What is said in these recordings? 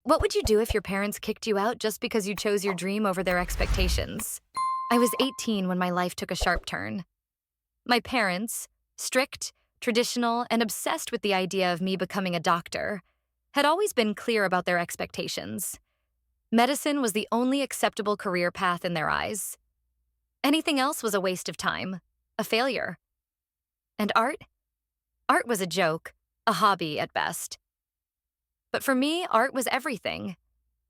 What would you do if your parents kicked you out just because you chose your dream over their expectations? I was 18 when my life took a sharp turn. My parents, strict, traditional, and obsessed with the idea of me becoming a doctor, had always been clear about their expectations. Medicine was the only acceptable career path in their eyes. Anything else was a waste of time, a failure. And art? Art was a joke, a hobby at best. But for me, art was everything.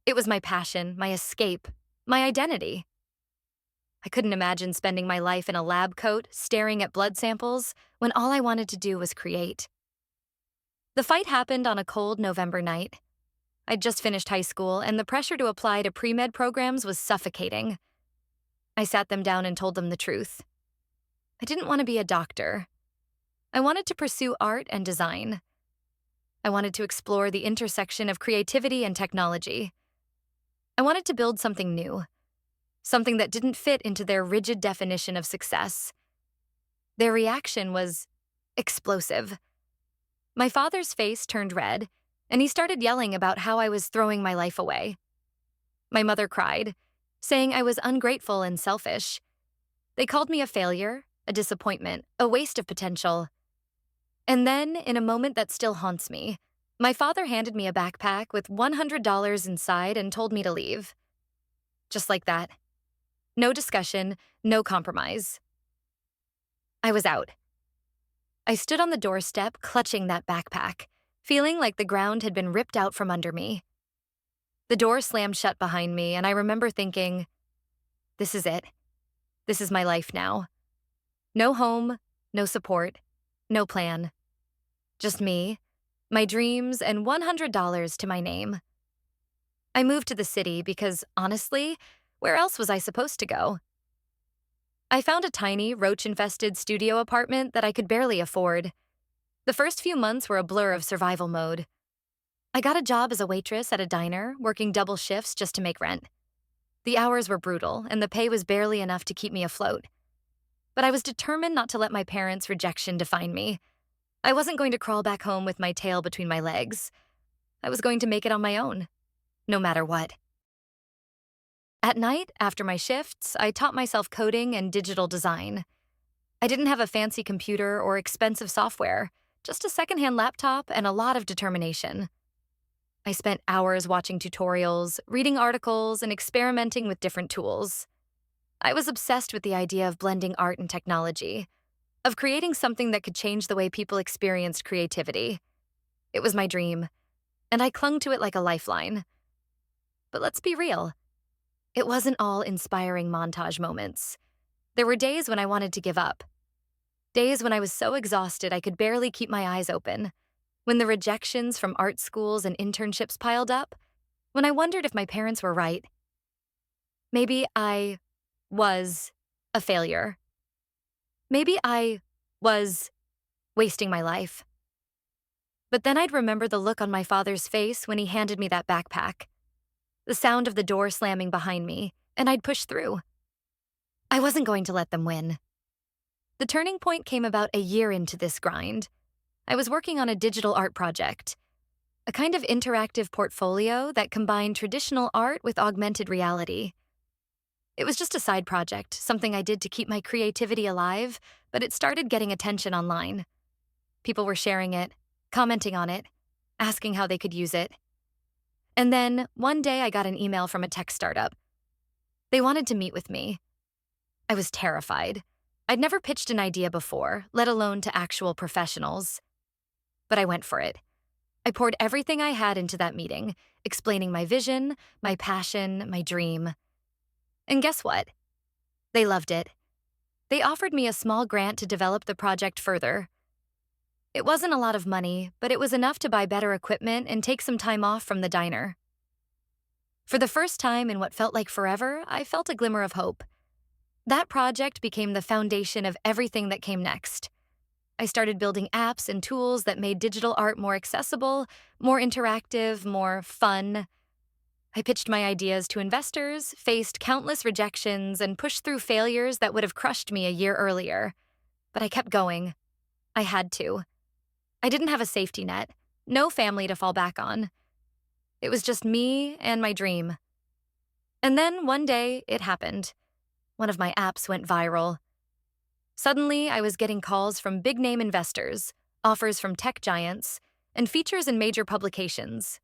It was my passion, my escape, my identity. I couldn't imagine spending my life in a lab coat, staring at blood samples, when all I wanted to do was create. The fight happened on a cold November night. I'd just finished high school, and the pressure to apply to pre-med programs was suffocating. I sat them down and told them the truth. I didn't want to be a doctor. I wanted to pursue art and design. I wanted to explore the intersection of creativity and technology. I wanted to build something new, something that didn't fit into their rigid definition of success. Their reaction was explosive. My father's face turned red, and he started yelling about how I was throwing my life away. My mother cried, saying I was ungrateful and selfish. They called me a failure, a disappointment, a waste of potential. And then, in a moment that still haunts me, my father handed me a backpack with $100 inside and told me to leave. Just like that. No discussion, no compromise. I was out. I stood on the doorstep, clutching that backpack, feeling like the ground had been ripped out from under me. The door slammed shut behind me, and I remember thinking, this is it. This is my life now. No home, no support, no plan. Just me, my dreams, and $100 to my name. I moved to the city because, honestly, where else was I supposed to go? I found a tiny, roach-infested studio apartment that I could barely afford. The first few months were a blur of survival mode. I got a job as a waitress at a diner, working double shifts just to make rent. The hours were brutal, and the pay was barely enough to keep me afloat. But I was determined not to let my parents' rejection define me. I wasn't going to crawl back home with my tail between my legs. I was going to make it on my own, no matter what. At night, after my shifts, I taught myself coding and digital design. I didn't have a fancy computer or expensive software, just a secondhand laptop and a lot of determination. I spent hours watching tutorials, reading articles, and experimenting with different tools. I was obsessed with the idea of blending art and technology, of creating something that could change the way people experienced creativity. It was my dream, and I clung to it like a lifeline. But let's be real. It wasn't all inspiring montage moments. There were days when I wanted to give up. Days when I was so exhausted I could barely keep my eyes open. When the rejections from art schools and internships piled up. When I wondered if my parents were right. Maybe I was a failure. Maybe I was wasting my life. But then I'd remember the look on my father's face when he handed me that backpack. The sound of the door slamming behind me, and I'd push through. I wasn't going to let them win. The turning point came about a year into this grind. I was working on a digital art project, a kind of interactive portfolio that combined traditional art with augmented reality. It was just a side project, something I did to keep my creativity alive, but it started getting attention online. People were sharing it, commenting on it, asking how they could use it. And then, one day I got an email from a tech startup. They wanted to meet with me. I was terrified. I'd never pitched an idea before, let alone to actual professionals. But I went for it. I poured everything I had into that meeting, explaining my vision, my passion, my dream. And guess what? They loved it. They offered me a small grant to develop the project further. It wasn't a lot of money, but it was enough to buy better equipment and take some time off from the diner. For the first time in what felt like forever, I felt a glimmer of hope. That project became the foundation of everything that came next. I started building apps and tools that made digital art more accessible, more interactive, more fun. I pitched my ideas to investors, faced countless rejections, and pushed through failures that would have crushed me a year earlier. But I kept going. I had to. I didn't have a safety net, no family to fall back on. It was just me and my dream. And then one day, it happened. One of my apps went viral. Suddenly, I was getting calls from big name investors, offers from tech giants, and features in major publications.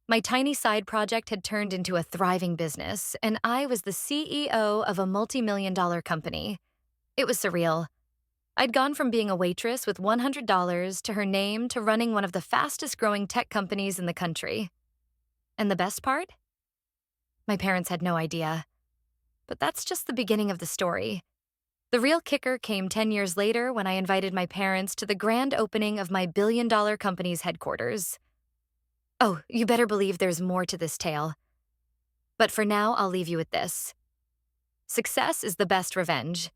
My tiny side project had turned into a thriving business, and I was the CEO of a multi-million-dollar company. It was surreal. I'd gone from being a waitress with $100 to her name to running one of the fastest growing tech companies in the country. And the best part? My parents had no idea. But that's just the beginning of the story. The real kicker came 10 years later when I invited my parents to the grand opening of my billion-dollar company's headquarters. Oh, you better believe there's more to this tale. But for now, I'll leave you with this. Success is the best revenge.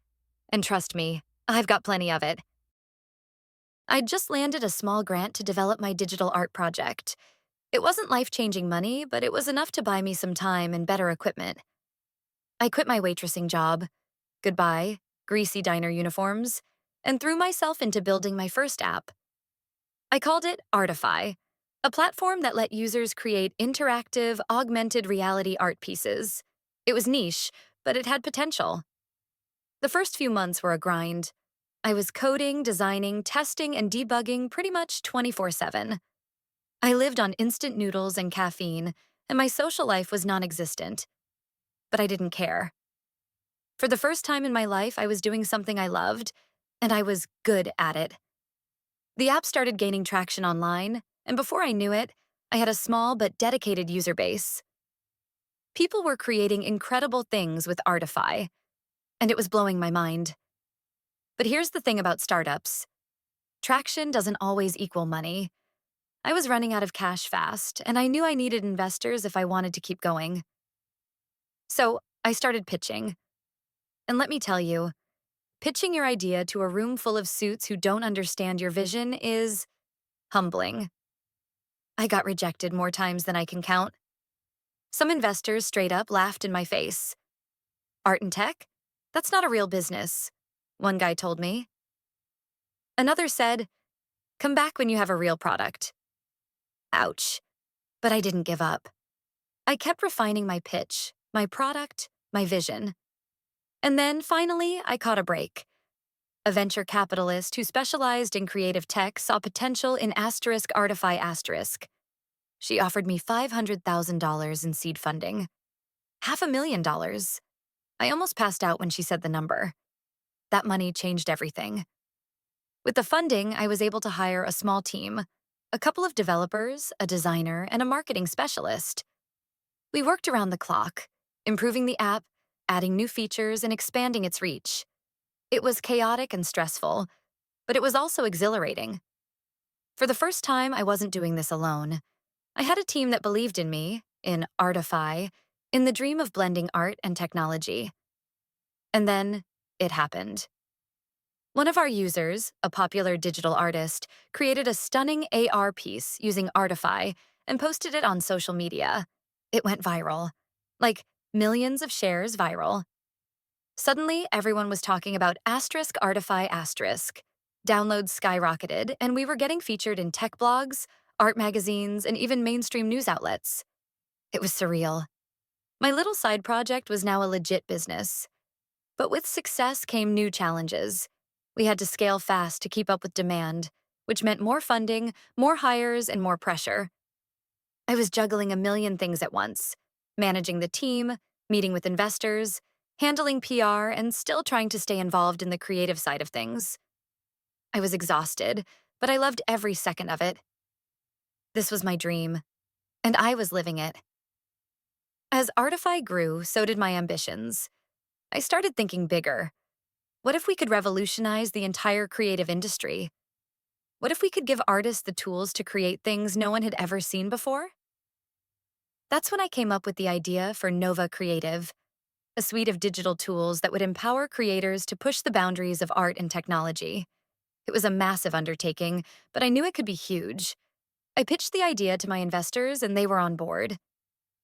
And trust me, I've got plenty of it. I'd just landed a small grant to develop my digital art project. It wasn't life-changing money, but it was enough to buy me some time and better equipment. I quit my waitressing job. Goodbye, greasy diner uniforms, and threw myself into building my first app. I called it Artify, a platform that let users create interactive, augmented reality art pieces. It was niche, but it had potential. The first few months were a grind. I was coding, designing, testing, and debugging pretty much 24/7. I lived on instant noodles and caffeine, and my social life was non-existent. But I didn't care. For the first time in my life, I was doing something I loved, and I was good at it. The app started gaining traction online, and before I knew it, I had a small but dedicated user base. People were creating incredible things with Artify, and it was blowing my mind. But here's the thing about startups. Traction doesn't always equal money. I was running out of cash fast, and I knew I needed investors if I wanted to keep going. So I started pitching. And let me tell you, pitching your idea to a room full of suits who don't understand your vision is humbling. I got rejected more times than I can count. Some investors straight up laughed in my face. Art and tech? That's not a real business, one guy told me. Another said, come back when you have a real product. Ouch. But I didn't give up. I kept refining my pitch, my product, my vision. And then, finally, I caught a break. A venture capitalist who specialized in creative tech saw potential in Artify. She offered me $500,000 in seed funding. $500,000. I almost passed out when she said the number. That money changed everything. With the funding, I was able to hire a small team, a couple of developers, a designer, and a marketing specialist. We worked around the clock, improving the app, adding new features, and expanding its reach. It was chaotic and stressful, but it was also exhilarating. For the first time, I wasn't doing this alone. I had a team that believed in me, in Artify, in the dream of blending art and technology. And then, it happened. One of our users, a popular digital artist, created a stunning AR piece using Artify and posted it on social media. It went viral. Like, millions of shares viral. Suddenly, everyone was talking about Artify. Downloads skyrocketed, and we were getting featured in tech blogs, art magazines, and even mainstream news outlets. It was surreal. My little side project was now a legit business. But with success came new challenges. We had to scale fast to keep up with demand, which meant more funding, more hires, and more pressure. I was juggling a million things at once, managing the team, meeting with investors, handling PR, and still trying to stay involved in the creative side of things. I was exhausted, but I loved every second of it. This was my dream, and I was living it. As Artify grew, so did my ambitions. I started thinking bigger. What if we could revolutionize the entire creative industry? What if we could give artists the tools to create things no one had ever seen before? That's when I came up with the idea for Nova Creative, a suite of digital tools that would empower creators to push the boundaries of art and technology. It was a massive undertaking, but I knew it could be huge. I pitched the idea to my investors, and they were on board.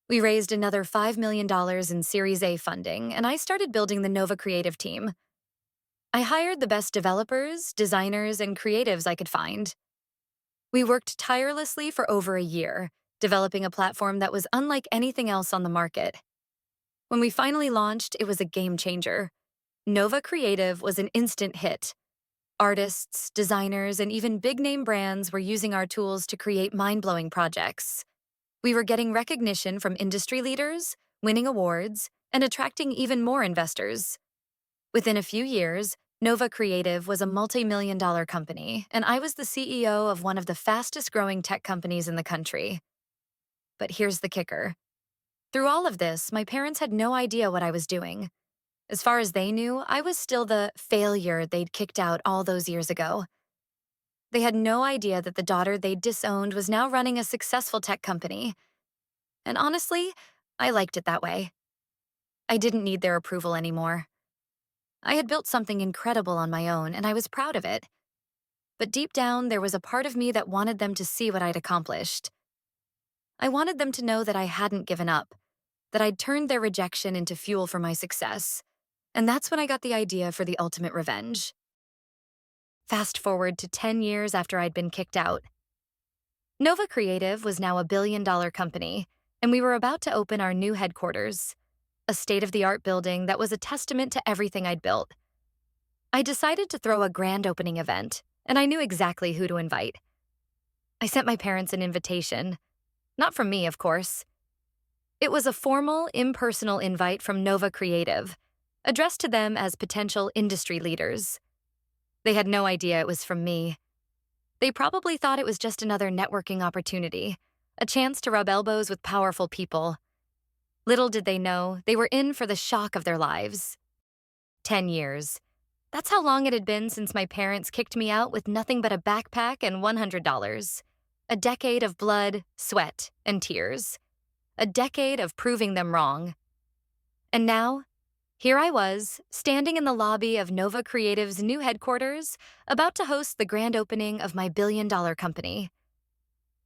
We raised another $5 million in Series A funding, and I started building the Nova Creative team. I hired the best developers, designers, and creatives I could find. We worked tirelessly for over a year, developing a platform that was unlike anything else on the market. When we finally launched, it was a game changer. Nova Creative was an instant hit. Artists, designers, and even big-name brands were using our tools to create mind-blowing projects. We were getting recognition from industry leaders, winning awards, and attracting even more investors. Within a few years, Nova Creative was a multi-million-dollar company, and I was the CEO of one of the fastest-growing tech companies in the country. But here's the kicker. Through all of this, my parents had no idea what I was doing. As far as they knew, I was still the failure they'd kicked out all those years ago. They had no idea that the daughter they'd disowned was now running a successful tech company. And honestly, I liked it that way. I didn't need their approval anymore. I had built something incredible on my own, and I was proud of it. But deep down, there was a part of me that wanted them to see what I'd accomplished. I wanted them to know that I hadn't given up, that I'd turned their rejection into fuel for my success. And that's when I got the idea for the ultimate revenge. Fast forward to 10 years after I'd been kicked out. Nova Creative was now a billion-dollar company, and we were about to open our new headquarters, a state-of-the-art building that was a testament to everything I'd built. I decided to throw a grand opening event, and I knew exactly who to invite. I sent my parents an invitation. Not from me, of course. It was a formal, impersonal invite from Nova Creative, addressed to them as potential industry leaders. They had no idea it was from me. They probably thought it was just another networking opportunity, a chance to rub elbows with powerful people. Little did they know, they were in for the shock of their lives. 10 years. That's how long it had been since my parents kicked me out with nothing but a backpack and $100. A decade of blood, sweat, and tears. A decade of proving them wrong. And now, here I was, standing in the lobby of Nova Creative's new headquarters, about to host the grand opening of my billion-dollar company.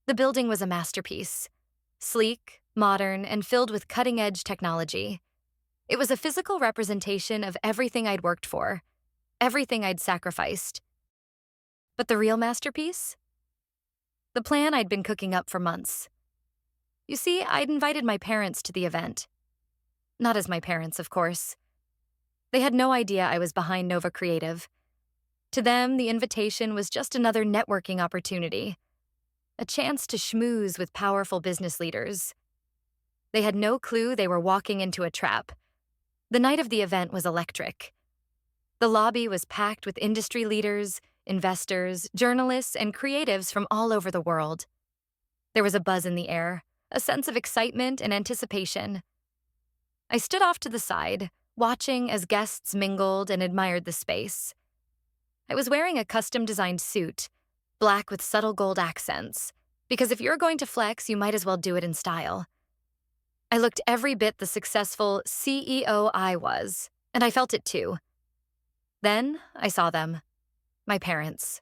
The building was a masterpiece. Sleek, modern, and filled with cutting-edge technology. It was a physical representation of everything I'd worked for, everything I'd sacrificed. But the real masterpiece? The plan I'd been cooking up for months. You see, I'd invited my parents to the event. Not as my parents, of course. They had no idea I was behind Nova Creative. To them, the invitation was just another networking opportunity, a chance to schmooze with powerful business leaders. They had no clue they were walking into a trap. The night of the event was electric. The lobby was packed with industry leaders, investors, journalists, and creatives from all over the world. There was a buzz in the air, a sense of excitement and anticipation. I stood off to the side, watching as guests mingled and admired the space. I was wearing a custom-designed suit, black with subtle gold accents, because if you're going to flex, you might as well do it in style. I looked every bit the successful CEO I was, and I felt it too. Then I saw them, my parents.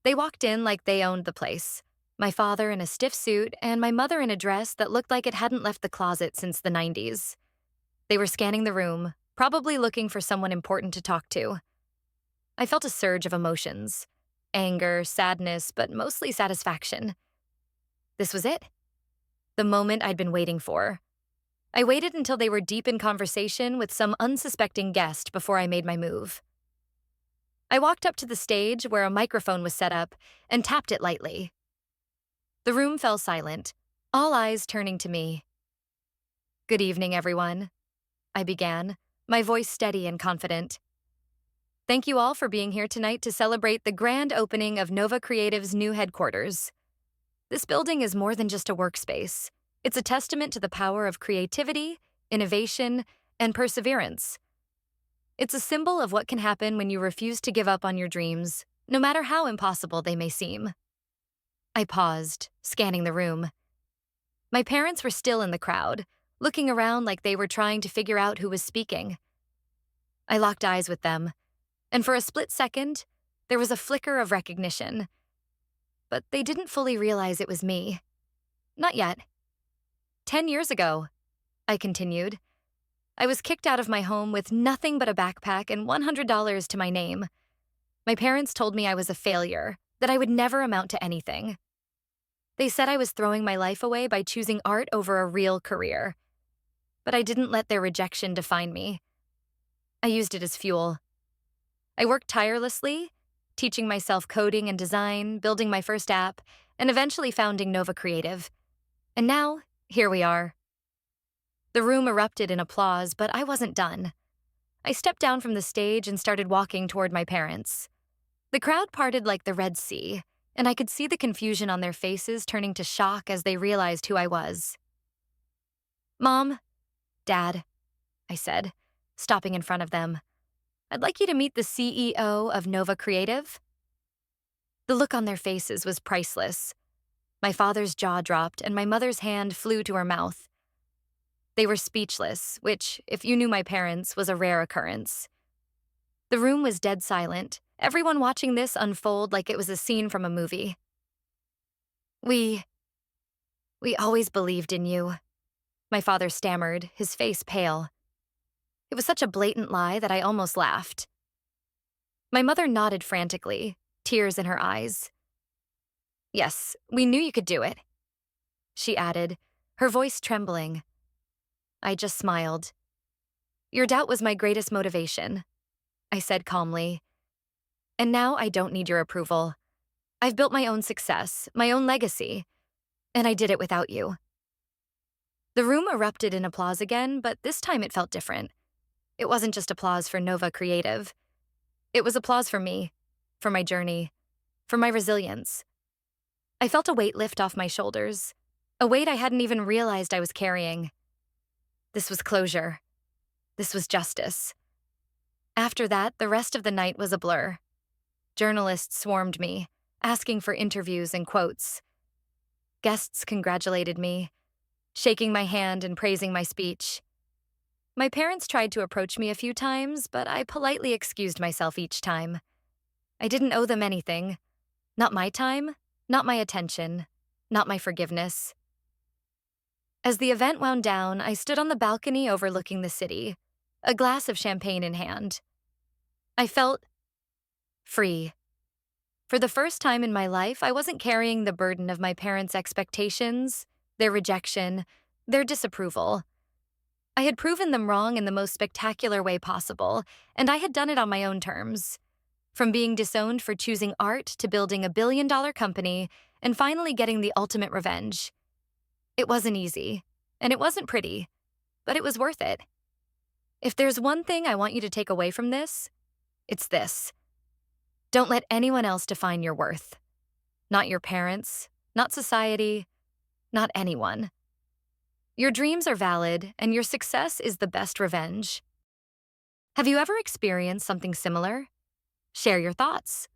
They walked in like they owned the place, my father in a stiff suit and my mother in a dress that looked like it hadn't left the closet since the 90s. They were scanning the room, probably looking for someone important to talk to. I felt a surge of emotions, anger, sadness, but mostly satisfaction. This was it. The moment I'd been waiting for. I waited until they were deep in conversation with some unsuspecting guest before I made my move. I walked up to the stage where a microphone was set up and tapped it lightly. The room fell silent, all eyes turning to me. "Good evening, everyone," I began, my voice steady and confident. "Thank you all for being here tonight to celebrate the grand opening of Nova Creative's new headquarters. This building is more than just a workspace. It's a testament to the power of creativity, innovation, and perseverance. It's a symbol of what can happen when you refuse to give up on your dreams, no matter how impossible they may seem." I paused, scanning the room. My parents were still in the crowd, looking around like they were trying to figure out who was speaking. I locked eyes with them, and for a split second, there was a flicker of recognition. But they didn't fully realize it was me. Not yet. 10 years ago, I continued, I was kicked out of my home with nothing but a backpack and $100 to my name. My parents told me I was a failure, that I would never amount to anything. They said I was throwing my life away by choosing art over a real career. But I didn't let their rejection define me. I used it as fuel. I worked tirelessly, teaching myself coding and design, building my first app, and eventually founding Nova Creative. And now, here we are. The room erupted in applause, but I wasn't done. I stepped down from the stage and started walking toward my parents. The crowd parted like the Red Sea, and I could see the confusion on their faces turning to shock as they realized who I was. "Mom, Dad," I said, stopping in front of them. "I'd like you to meet the CEO of Nova Creative." The look on their faces was priceless. My father's jaw dropped, and my mother's hand flew to her mouth. They were speechless, which, if you knew my parents, was a rare occurrence. The room was dead silent, everyone watching this unfold like it was a scene from a movie. We always believed in you," my father stammered, his face pale. It was such a blatant lie that I almost laughed. My mother nodded frantically, tears in her eyes. "Yes, we knew you could do it," she added, her voice trembling. I just smiled. "Your doubt was my greatest motivation," I said calmly. "And now I don't need your approval. I've built my own success, my own legacy, and I did it without you." The room erupted in applause again, but this time it felt different. It wasn't just applause for Nova Creative. It was applause for me, for my journey, for my resilience. I felt a weight lift off my shoulders, a weight I hadn't even realized I was carrying. This was closure. This was justice. After that, the rest of the night was a blur. Journalists swarmed me, asking for interviews and quotes. Guests congratulated me, shaking my hand and praising my speech. My parents tried to approach me a few times, but I politely excused myself each time. I didn't owe them anything. Not my time, not my attention, not my forgiveness. As the event wound down, I stood on the balcony overlooking the city, a glass of champagne in hand. I felt free. For the first time in my life, I wasn't carrying the burden of my parents' expectations, their rejection, their disapproval. I had proven them wrong in the most spectacular way possible, and I had done it on my own terms. From being disowned for choosing art to building a billion-dollar company and finally getting the ultimate revenge. It wasn't easy, and it wasn't pretty, but it was worth it. If there's one thing I want you to take away from this, it's this. Don't let anyone else define your worth. Not your parents, not society, not anyone. Your dreams are valid, and your success is the best revenge. Have you ever experienced something similar? Share your thoughts.